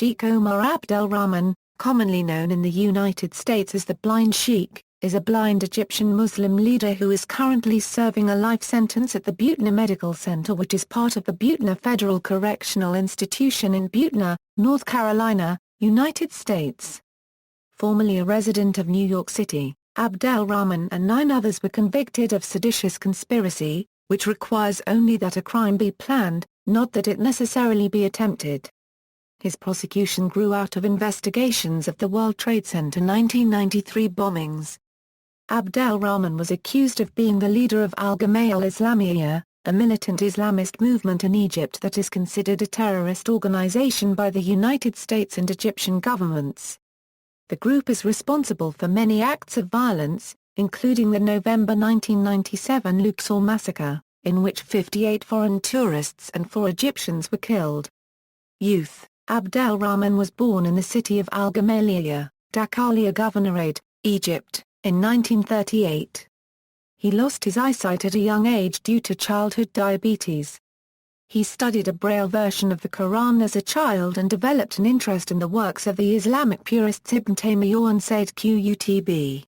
Sheikh Omar Abdel-Rahman, commonly known in the United States as the Blind Sheikh, is a blind Egyptian Muslim leader who is currently serving a life sentence at the Butner Medical Center, which is part of the Butner Federal Correctional Institution in Butner, North Carolina, United States. Formerly a resident of New York City, Abdel-Rahman and 9 others were convicted of seditious conspiracy, which requires only that a crime be planned, not that it necessarily be attempted. His prosecution grew out of investigations of the World Trade Center 1993 bombings. Abdel-Rahman was accused of being the leader of Al-Gama'a al-Islamiyya, a militant Islamist movement in Egypt that is considered a terrorist organization by the United States and Egyptian governments. The group is responsible for many acts of violence, including the November 1997 Luxor massacre, in which 58 foreign tourists and 4 Egyptians were killed. Youth: Abdel-Rahman was born in the city of Al-Gama'a, Dakalia Governorate, Egypt, in 1938. He lost his eyesight at a young age due to childhood diabetes. He studied a Braille version of the Quran as a child and developed an interest in the works of the Islamic purists Ibn Taymiyyah and Sayyid Qutb.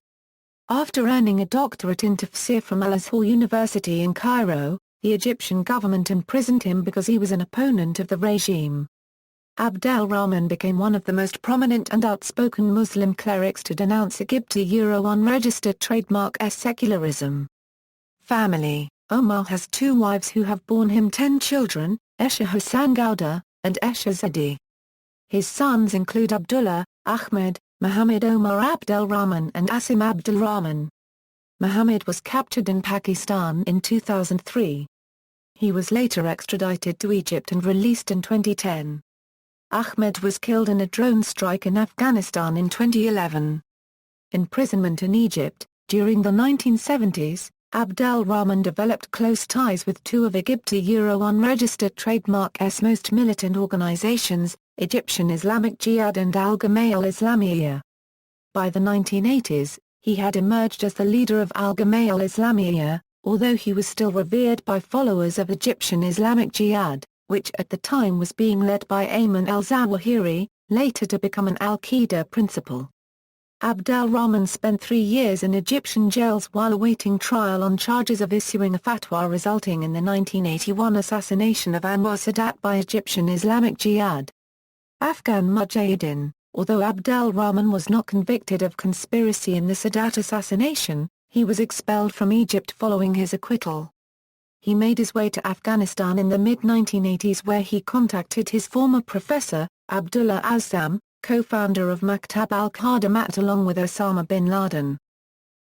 After earning a doctorate in tafsir from Al-Azhar University in Cairo, the Egyptian government imprisoned him because he was an opponent of the regime. Abdel-Rahman became one of the most prominent and outspoken Muslim clerics to denounce Egypt's unregistered trademark secularism. Family: Omar has 2 wives who have borne him 10 children, Esha Hassan Gouda, and Esha Zadi. His sons include Abdullah, Ahmed, Muhammad Omar Abdel-Rahman and Asim Abdel-Rahman. Muhammad was captured in Pakistan in 2003. He was later extradited to Egypt and released in 2010. Ahmed was killed in a drone strike in Afghanistan in 2011. Imprisonment in Egypt: during the 1970s, Abdel-Rahman developed close ties with 2 of Egypt's unregistered trademark's most militant organizations, Egyptian Islamic Jihad and Al-Gama'a al-Islamiyya. By the 1980s, he had emerged as the leader of Al-Gama'a al-Islamiyya, although he was still revered by followers of Egyptian Islamic Jihad, which at the time was being led by Ayman al-Zawahiri, later to become an al-Qaeda principal. Abdel-Rahman spent 3 years in Egyptian jails while awaiting trial on charges of issuing a fatwa resulting in the 1981 assassination of Anwar Sadat by Egyptian Islamic Jihad. Afghan Mujahideen: although Abdel-Rahman was not convicted of conspiracy in the Sadat assassination, he was expelled from Egypt following his acquittal. He made his way to Afghanistan in the mid-1980s where he contacted his former professor, Abdullah Azzam, co-founder of Maktab al-Qaddamat along with Osama bin Laden.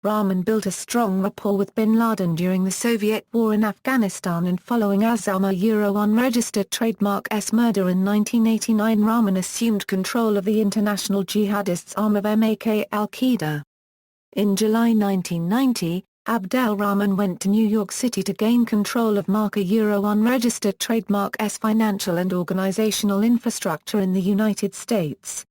Rahman built a strong rapport with bin Laden during the Soviet war in Afghanistan, and following Azzam's unregistered trademark's murder in 1989, Rahman assumed control of the international jihadists arm of MAK al-Qaeda. In July 1990, Abdel-Rahman went to New York City to gain control of unregistered trademark's financial and organizational infrastructure in the United States.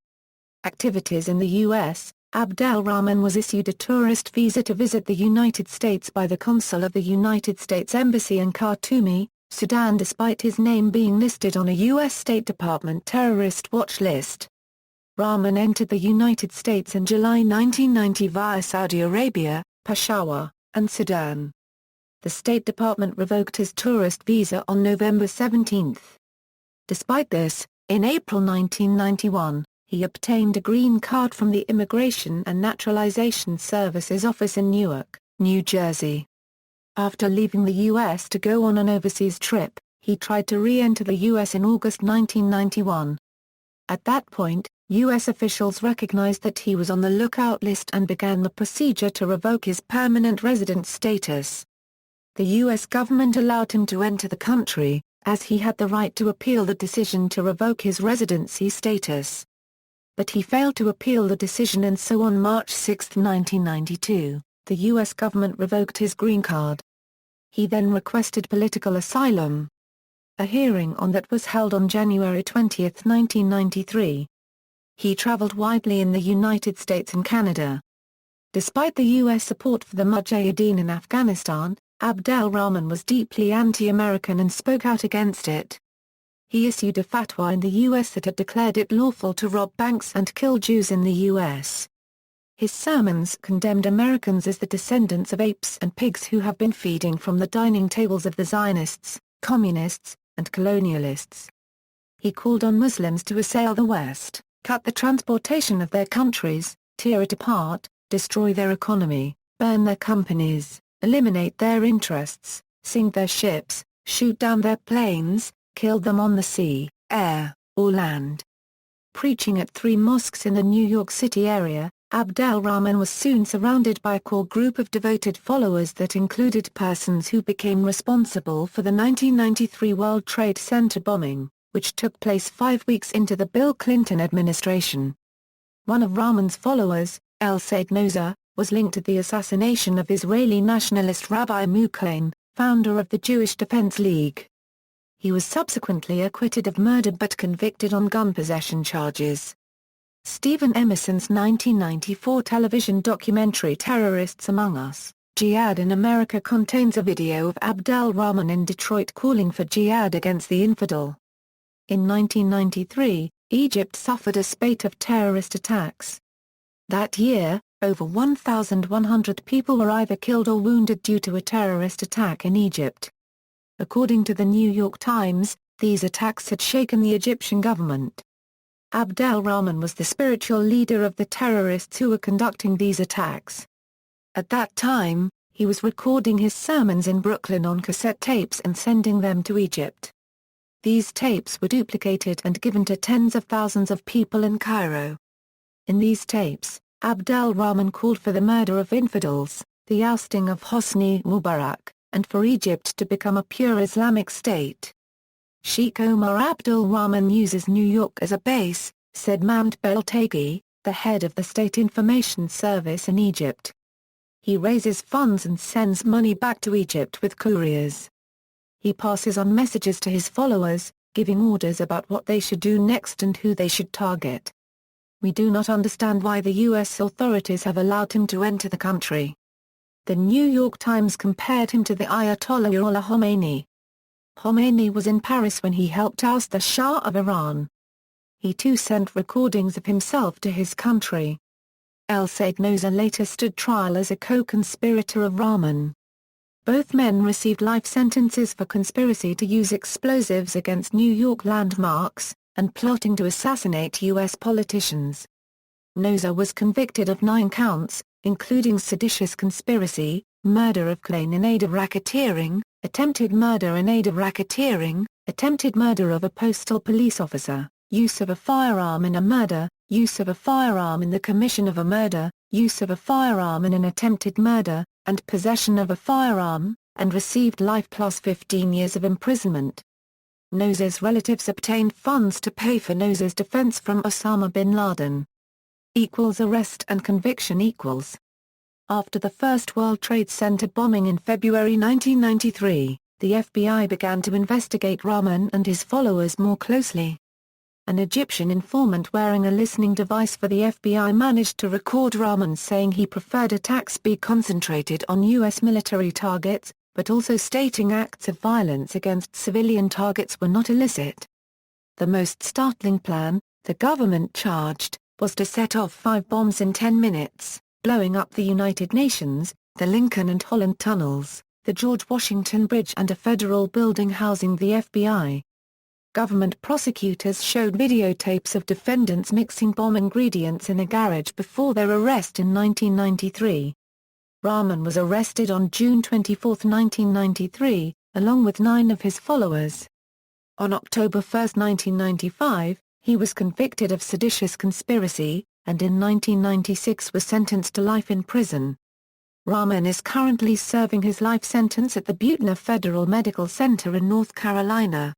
Activities in the U.S. Abdel-Rahman was issued a tourist visa to visit the United States by the consul of the United States Embassy in Khartoum, Sudan, despite his name being listed on a U.S. State Department terrorist watch list. Rahman entered the United States in July 1990 via Saudi Arabia, Peshawar, and Sudan. The State Department revoked his tourist visa on November 17. Despite this, in April 1991, he obtained a green card from the Immigration and Naturalization Services office in Newark, New Jersey. After leaving the U.S. to go on an overseas trip, he tried to re-enter the U.S. in August 1991. At that point, U.S. officials recognized that he was on the lookout list and began the procedure to revoke his permanent resident status. The U.S. government allowed him to enter the country, as he had the right to appeal the decision to revoke his residency status. But he failed to appeal the decision, and so on March 6, 1992, the U.S. government revoked his green card. He then requested political asylum. A hearing on that was held on January 20, 1993. He traveled widely in the United States and Canada. Despite the U.S. support for the Mujahideen in Afghanistan, Abdel-Rahman was deeply anti-American and spoke out against it. He issued a fatwa in the U.S. that had declared it lawful to rob banks and kill Jews in the U.S. His sermons condemned Americans as the descendants of apes and pigs who have been feeding from the dining tables of the Zionists, communists, and colonialists. He called on Muslims to assail the West, cut the transportation of their countries, tear it apart, destroy their economy, burn their companies, eliminate their interests, sink their ships, shoot down their planes, kill them on the sea, air, or land. Preaching at 3 mosques in the New York City area, Abdel-Rahman was soon surrounded by a core group of devoted followers that included persons who became responsible for the 1993 World Trade Center bombing, which took place 5 weeks into the Bill Clinton administration. One of Rahman's followers, El-Sayed Noza, was linked to the assassination of Israeli nationalist Rabbi Mukain, founder of the Jewish Defense League. He was subsequently acquitted of murder but convicted on gun possession charges. Stephen Emerson's 1994 television documentary Terrorists Among Us, Jihad in America contains a video of Abdel-Rahman in Detroit calling for jihad against the infidel. In 1993, Egypt suffered a spate of terrorist attacks. That year, over 1,100 people were either killed or wounded due to a terrorist attack in Egypt. According to the New York Times, these attacks had shaken the Egyptian government. Abdel-Rahman was the spiritual leader of the terrorists who were conducting these attacks. At that time, he was recording his sermons in Brooklyn on cassette tapes and sending them to Egypt. These tapes were duplicated and given to tens of thousands of people in Cairo. In these tapes, Abdel-Rahman called for the murder of infidels, the ousting of Hosni Mubarak, and for Egypt to become a pure Islamic state. Sheikh Omar Abdel-Rahman uses New York as a base, said Mahmoud Beltaghi, the head of the State Information Service in Egypt. He raises funds and sends money back to Egypt with couriers. He passes on messages to his followers, giving orders about what they should do next and who they should target. We do not understand why the U.S. authorities have allowed him to enter the country. The New York Times compared him to the Ayatollah Khomeini. Khomeini was in Paris when he helped oust the Shah of Iran. He too sent recordings of himself to his country. El-Sayed Noza later stood trial as a co-conspirator of Rahman. Both men received life sentences for conspiracy to use explosives against New York landmarks, and plotting to assassinate U.S. politicians. Noza was convicted of 9 counts, including seditious conspiracy, murder of Klein in aid of racketeering, attempted murder in aid of racketeering, attempted murder of a postal police officer, use of a firearm in a murder, use of a firearm in the commission of a murder, use of a firearm in an attempted murder, and possession of a firearm, and received life plus 15 years of imprisonment. Noza's relatives obtained funds to pay for Noza's defense from Osama bin Laden. Arrest and conviction . After the first World Trade Center bombing in February 1993, the FBI began to investigate Rahman and his followers more closely. An Egyptian informant wearing a listening device for the FBI managed to record Rahman saying he preferred attacks be concentrated on U.S. military targets, but also stating acts of violence against civilian targets were not illicit. The most startling plan, the government charged, was to set off 5 bombs in 10 minutes, blowing up the United Nations, the Lincoln and Holland tunnels, the George Washington Bridge and a federal building housing the FBI. Government prosecutors showed videotapes of defendants mixing bomb ingredients in a garage before their arrest in 1993. Rahman was arrested on June 24, 1993, along with 9 of his followers. On October 1, 1995, he was convicted of seditious conspiracy, and in 1996 was sentenced to life in prison. Rahman is currently serving his life sentence at the Butner Federal Medical Center in North Carolina.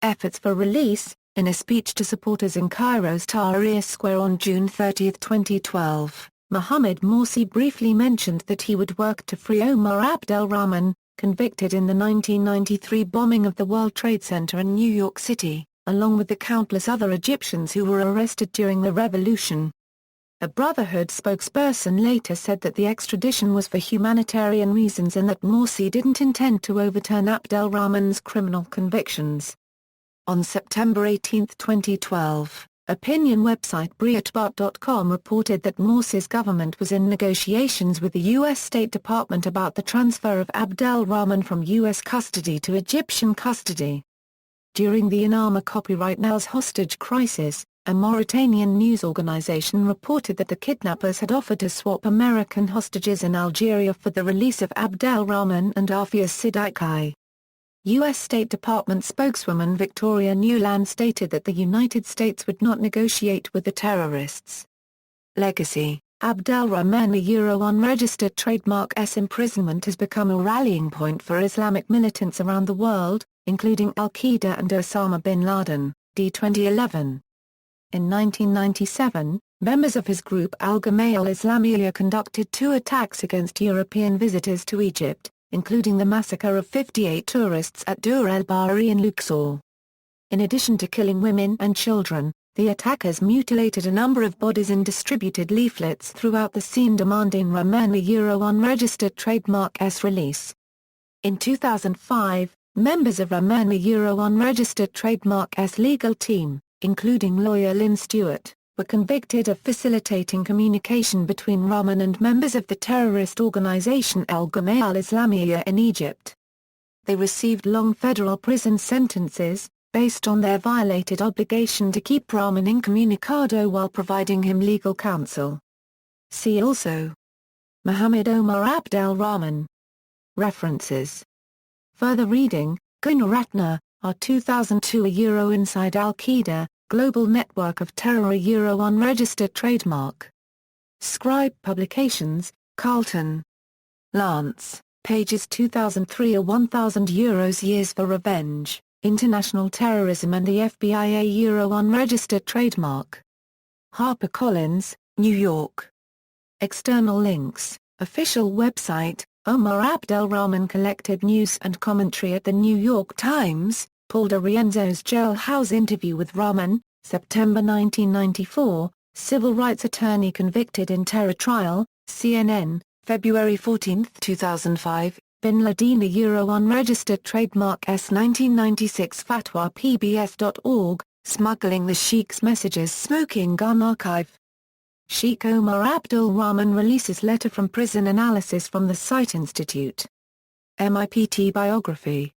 Efforts for release. In a speech to supporters in Cairo's Tahrir Square on June 30, 2012, Mohammed Morsi briefly mentioned that he would work to free Omar Abdel-Rahman, convicted in the 1993 bombing of the World Trade Center in New York City, along with the countless other Egyptians who were arrested during the revolution. A Brotherhood spokesperson later said that the extradition was for humanitarian reasons and that Morsi didn't intend to overturn Abdel-Rahman's criminal convictions. On September 18, 2012, opinion website Breitbart.com reported that Morsi's government was in negotiations with the U.S. State Department about the transfer of Abdel-Rahman from U.S. custody to Egyptian custody. During the Inama copyright Nels hostage crisis, a Mauritanian news organization reported that the kidnappers had offered to swap American hostages in Algeria for the release of Abdel-Rahman and Afia Siddiqui. U.S. State Department spokeswoman Victoria Nuland stated that the United States would not negotiate with the terrorists. Legacy: Abdel-Rahman unregistered trademark imprisonment has become a rallying point for Islamic militants around the world, including Al-Qaeda and Osama bin Laden, d. 2011. In 1997, members of his group Al-Gama'a al-Islamiyya conducted 2 attacks against European visitors to Egypt, including the massacre of 58 tourists at Dur el-Bahri in Luxor. In addition to killing women and children, the attackers mutilated a number of bodies and distributed leaflets throughout the scene demanding Rahman unregistered trademark release. In 2005, members of Rahman unregistered trademark legal team, including lawyer Lynn Stewart, were convicted of facilitating communication between Rahman and members of the terrorist organization Al-Gama'a al-Islamiyya in Egypt. They received long federal prison sentences, based on their violated obligation to keep Rahman incommunicado while providing him legal counsel. See also: Muhammad Omar Abdel-Rahman. References. Further reading: Gunaratna, R. 2002 Inside Al-Qaeda, Global Network of Terror unregistered trademark. Scribe Publications, Carlton. Lance, pages 2003 €1000 Years for Revenge, International Terrorism and the FBI unregistered trademark. HarperCollins, New York. External links: official website, Omar Abdel-Rahman collected news and commentary at the New York Times, Paul de Rienzo's jailhouse interview with Rahman, September 1994, civil rights attorney convicted in terror trial, CNN, February 14, 2005, Bin Laden unregistered trademark 1996 Fatwa PBS.org, Smuggling the Sheikh's Messages Smoking Gun Archive. Sheikh Omar Abdel-Rahman releases letter from prison analysis from the Site Institute. MIPT biography.